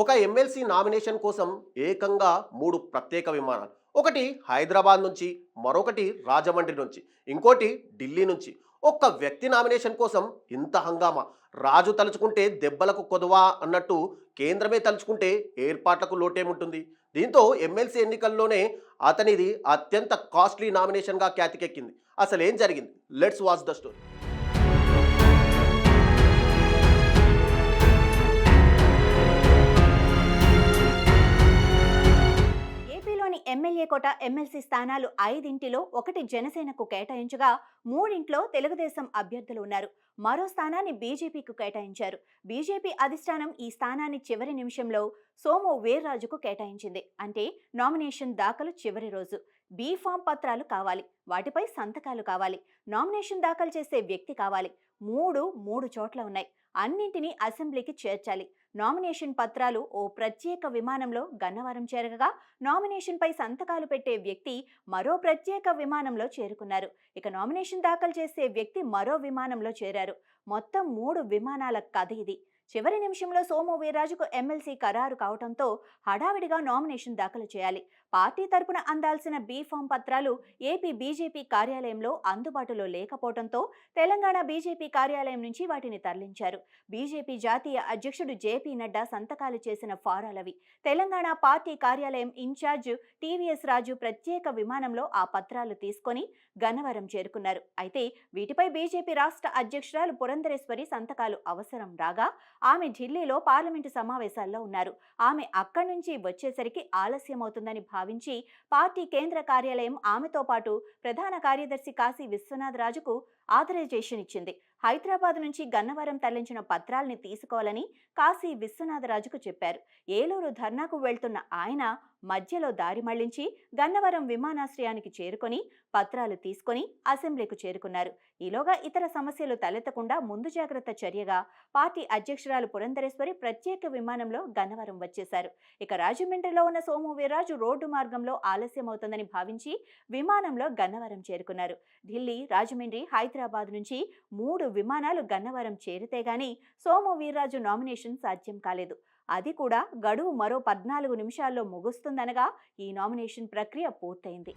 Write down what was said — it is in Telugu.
ఒక ఎమ్మెల్సీ నామినేషన్ కోసం ఏకంగా 3 ప్రత్యేక విమానాలు. ఒకటి హైదరాబాద్ నుంచి, మరొకటి రాజమండ్రి నుంచి, ఇంకోటి ఢిల్లీ నుంచి. ఒక్క వ్యక్తి నామినేషన్ కోసం ఇంత హంగామా. రాజు తలుచుకుంటే దెబ్బలకు కొదవా అన్నట్టు కేంద్రమే తలుచుకుంటే ఏర్పాట్లకు లోటేముంటుంది. దీంతో ఎమ్మెల్సీ ఎన్నికల్లోనే అతనిది అత్యంత కాస్ట్లీ నామినేషన్గా ఖ్యాతికెక్కింది. అసలేం జరిగింది? Let's watch the story. ఏపీలోని ఎమ్మెల్యే కోట ఎమ్మెల్సీ స్థానాలు 5 ఒకటి జనసేనకు కేటాయించగా 3 తెలుగుదేశం అభ్యర్థులు ఉన్నారు. మరో స్థానాన్ని బీజేపీకి కేటాయించారు. బీజేపీ అధిష్టానం ఈ స్థానాన్ని చివరి నిమిషంలో సోము వీర్రాజుకు కేటాయించింది. అంటే నామినేషన్ దాఖలు చివరి రోజు. బీ ఫామ్ పత్రాలు కావాలి, వాటిపై సంతకాలు కావాలి, నామినేషన్ దాఖలు చేసే వ్యక్తి కావాలి. మూడు చోట్ల ఉన్నాయి. అన్నింటినీ అసెంబ్లీకి చేర్చాలి. నామినేషన్ పత్రాలు ఓ ప్రత్యేక విమానంలో గన్నవరం చేరగా నామినేషన్పై సంతకాలు పెట్టే వ్యక్తి మరో ప్రత్యేక విమానంలో చేరుకున్నారు. ఇక నామినేషన్ దాఖలు చేసే వ్యక్తి మరో విమానంలో చేరారు. మొత్తం 3 విమానాల కథ ఇది. చివరి నిమిషంలో సోము వీర్రాజుకు ఎమ్మెల్సీ ఖరారు కావడంతో హడావిడిగా నామినేషన్ దాఖలు చేయాలి. పార్టీ తరపున అందాల్సిన బీ ఫామ్ పత్రాలు ఏపీ బీజేపీ కార్యాలయంలో అందుబాటులో లేకపోవడంతో తెలంగాణ బీజేపీ కార్యాలయం నుంచి వాటిని తరలించారు. బీజేపీ జాతీయ అధ్యక్షుడు జేపీ నడ్డా సంతకాలు చేసిన ఫారాలవి. తెలంగాణ పార్టీ కార్యాలయం ఇన్ఛార్జ్ టీవీఎస్ రాజు ప్రత్యేక విమానంలో ఆ పత్రాలు తీసుకొని గన్నవరం చేరుకున్నారు. అయితే వీటిపై బీజేపీ రాష్ట్ర అధ్యక్షురాలు పురంధరేశ్వరి సంతకాలు అవసరం రాగా ఆమె ఢిల్లీలో పార్లమెంటు సమావేశాల్లో ఉన్నారు. ఆమె అక్కడి నుంచి వచ్చేసరికి ఆలస్యమవుతుందని భావించి పార్టీ కేంద్ర కార్యాలయం ఆమెతో పాటు ప్రధాన కార్యదర్శి కాశీ విశ్వనాథరాజుకు ఆథరైజేషన్ ఇచ్చింది. హైదరాబాద్ నుంచి గన్నవరం తరలించిన పత్రాల్ని తీసుకోవాలని కాశీ విశ్వనాథరాజుకు చెప్పారు. ఏలూరు ధర్నాకు వెళ్తున్న ఆయన మధ్యలో దారి మళ్లించి గన్నవరం విమానాశ్రయానికి చేరుకొని పత్రాలు తీసుకొని అసెంబ్లీకి చేరుకున్నారు. ఈలోగా ఇతర సమస్యలు తలెత్తకుండా ముందు జాగ్రత్త చర్యగా పార్టీ అధ్యక్షురాలు పురంధరేశ్వరి ప్రత్యేక విమానంలో గన్నవరం వచ్చేశారు. ఇక రాజమండ్రిలో ఉన్న సోము వీర్రాజు రోడ్డు మార్గంలో ఆలస్యమవుతుందని భావించి విమానంలో గన్నవరం చేరుకున్నారు. ఢిల్లీ, రాజమండ్రి, హైదరాబాద్ నుంచి 3 విమానాలు గన్నవరం చేరితే గాని సోము వీర్రాజు నామినేషన్ సాధ్యం కాలేదు. అది కూడా గడువు మరో 14 నిమిషాల్లో ముగుస్తుందనగా ఈ నామినేషన్ ప్రక్రియ పూర్తయింది.